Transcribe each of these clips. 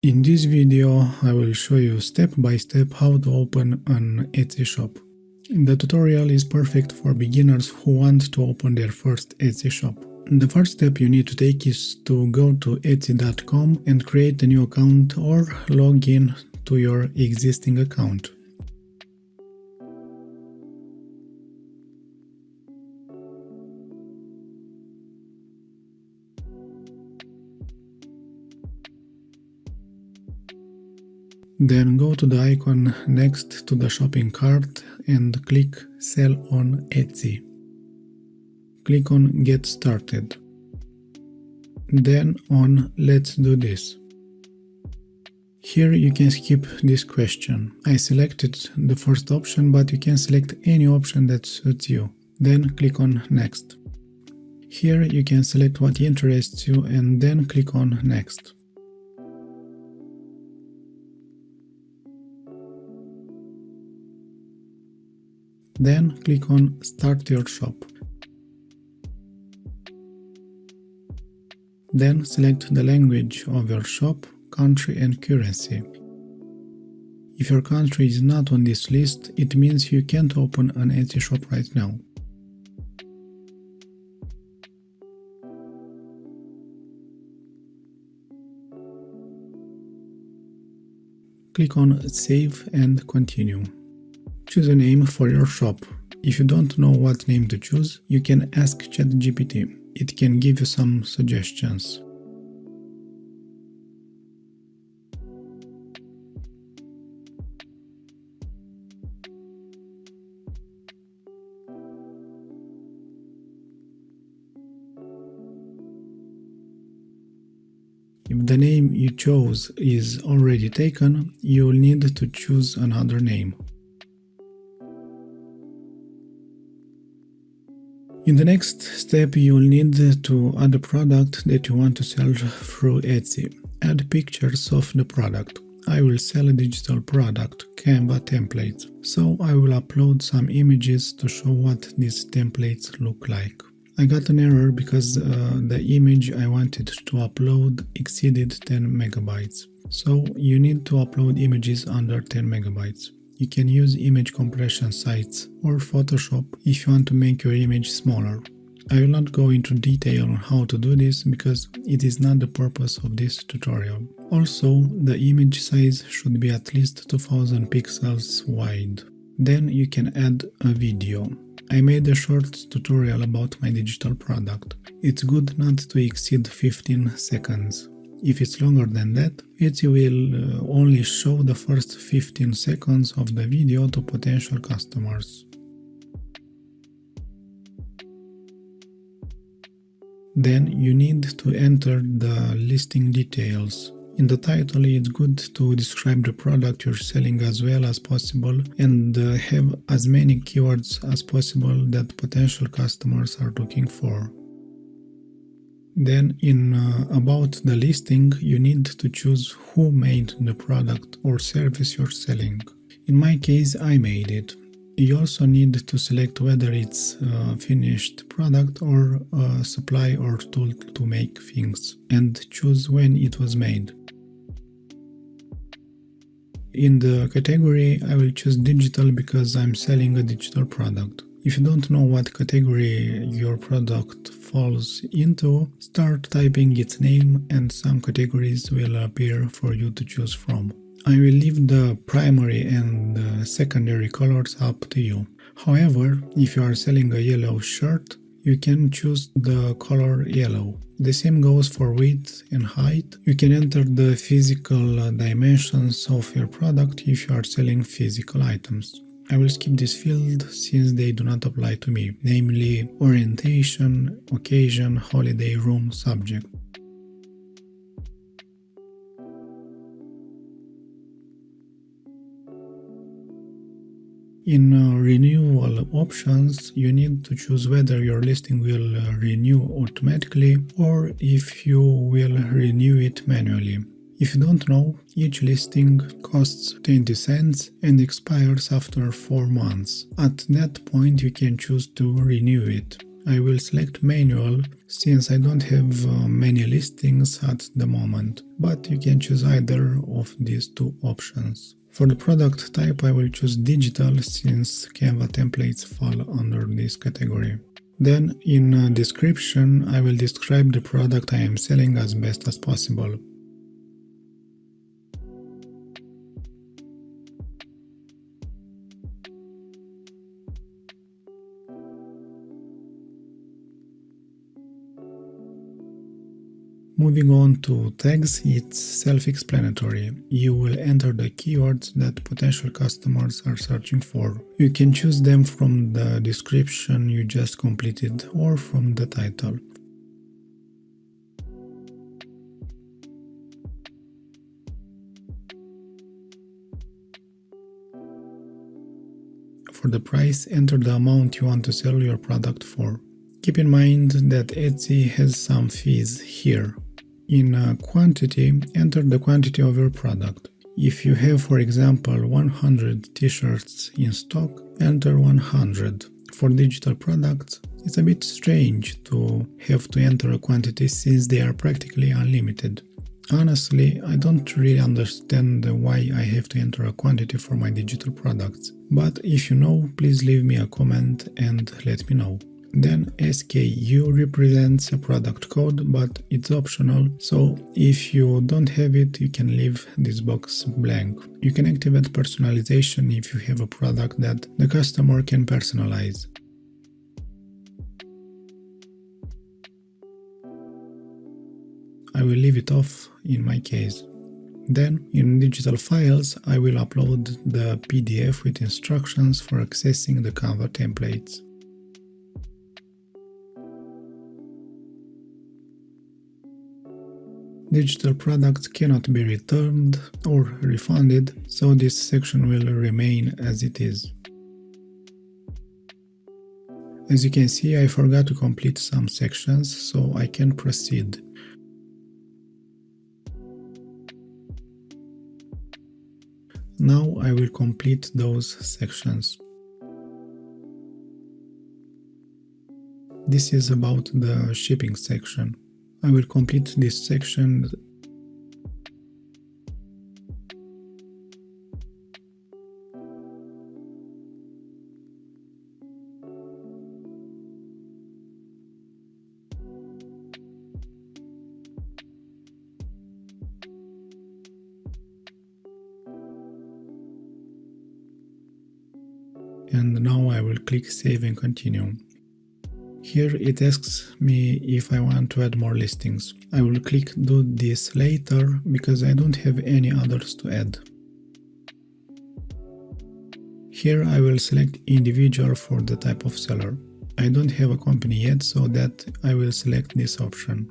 In this video, I will show you step by step how to open an Etsy shop. The tutorial is perfect for beginners who want to open their first Etsy shop. The first step you need to take is to go to etsy.com and create a new account or log in to your existing account. Then go to the icon next to the shopping cart and click Sell on Etsy. Click on Get Started. Then on Let's Do This. Here you can skip this question. I selected the first option, but you can select any option that suits you. Then click on Next. Here you can select what interests you and then click on Next. Then click on Start Your Shop. Then select the language of your shop, country and currency. If your country is not on this list, it means you can't open an Etsy shop right now. Click on Save and Continue. Choose a name for your shop. If you don't know what name to choose, you can ask ChatGPT. It can give you some suggestions. If the name you chose is already taken, you will need to choose another name. In the next step, you will need to add a product that you want to sell through Etsy. Add pictures of the product. I will sell a digital product, Canva templates, so I will upload some images to show what these templates look like. I got an error because the image I wanted to upload exceeded 10 megabytes. So you need to upload images under 10 megabytes. You can use image compression sites or Photoshop if you want to make your image smaller. I will not go into detail on how to do this because it is not the purpose of this tutorial. Also, the image size should be at least 2000 pixels wide. Then you can add a video. I made a short tutorial about my digital product. It's good not to exceed 15 seconds. If it's longer than that, Etsy will only show the first 15 seconds of the video to potential customers. Then you need to enter the listing details. In the title, it's good to describe the product you're selling as well as possible and have as many keywords as possible that potential customers are looking for. Then in About the listing, you need to choose who made the product or service you're selling. In my case, I made it. You also need to select whether it's a finished product or a supply or tool to make things, and choose when it was made. In the category, I will choose digital because I'm selling a digital product. If you don't know what category your product falls into, start typing its name and some categories will appear for you to choose from. I will leave the primary and secondary colors up to you. However, if you are selling a yellow shirt, you can choose the color yellow. The same goes for width and height. You can enter the physical dimensions of your product if you are selling physical items. I will skip this field since they do not apply to me, namely orientation, occasion, holiday, room, subject. In renewal options, you need to choose whether your listing will renew automatically or if you will renew it manually. If you don't know, each listing costs 20 cents and expires after 4 months. At that point, you can choose to renew it. I will select manual since I don't have many listings at the moment, but you can choose either of these two options. For the product type, I will choose digital since Canva templates fall under this category. Then in description, I will describe the product I am selling as best as possible. Moving on to tags, it's self-explanatory. You will enter the keywords that potential customers are searching for. You can choose them from the description you just completed or from the title. For the price, enter the amount you want to sell your product for. Keep in mind that Etsy has some fees here. In quantity, enter the quantity of your product. If you have, for example, 100 t-shirts in stock, enter 100. For digital products, it's a bit strange to have to enter a quantity since they are practically unlimited. Honestly, I don't really understand why I have to enter a quantity for my digital products, but if you know, please leave me a comment and let me know. Then SKU represents a product code, but it's optional, so if you don't have it, you can leave this box blank. You can activate personalization if you have a product that the customer can personalize. I will leave it off in my case. Then, in digital files, I will upload the PDF with instructions for accessing the Canva templates. Digital products cannot be returned or refunded, so this section will remain as it is. As you can see, I forgot to complete some sections, so I can proceed. Now I will complete those sections. This is about the shipping section. I will complete this section. And now I will click Save and Continue. Here it asks me if I want to add more listings. I will click Do this later because I don't have any others to add. Here I will select individual for the type of seller. I don't have a company yet, so that I will select this option.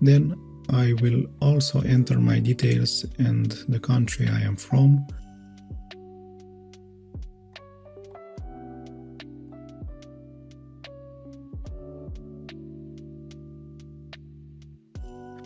Then I will also enter my details and the country I am from.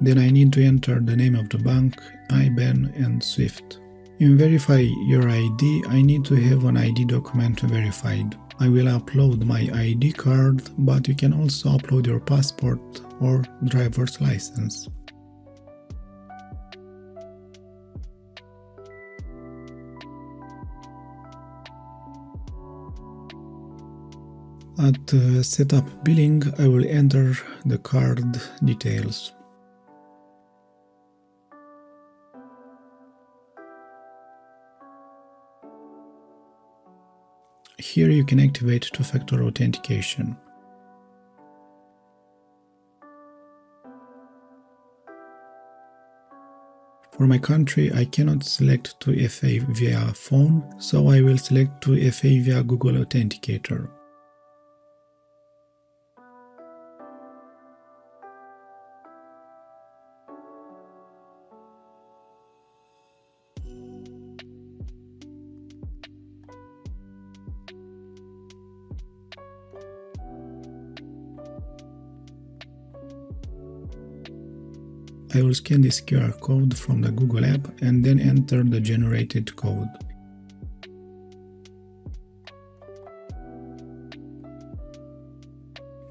Then I need to enter the name of the bank, IBAN and SWIFT. In Verify Your ID, I need to have an ID document verified. I will upload my ID card, but you can also upload your passport or driver's license. At Setup Billing, I will enter the card details. Here you can activate two-factor authentication. For my country, I cannot select 2FA via phone, so I will select 2FA via Google Authenticator. I will scan this QR code from the Google app and then enter the generated code.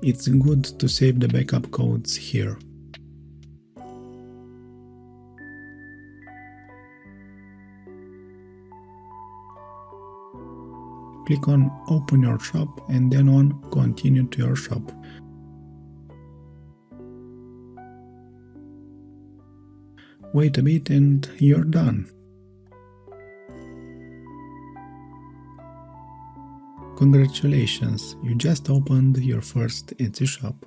It's good to save the backup codes here. Click on Open your shop and then on Continue to your shop. Wait a bit and you're done. Congratulations, you just opened your first Etsy shop.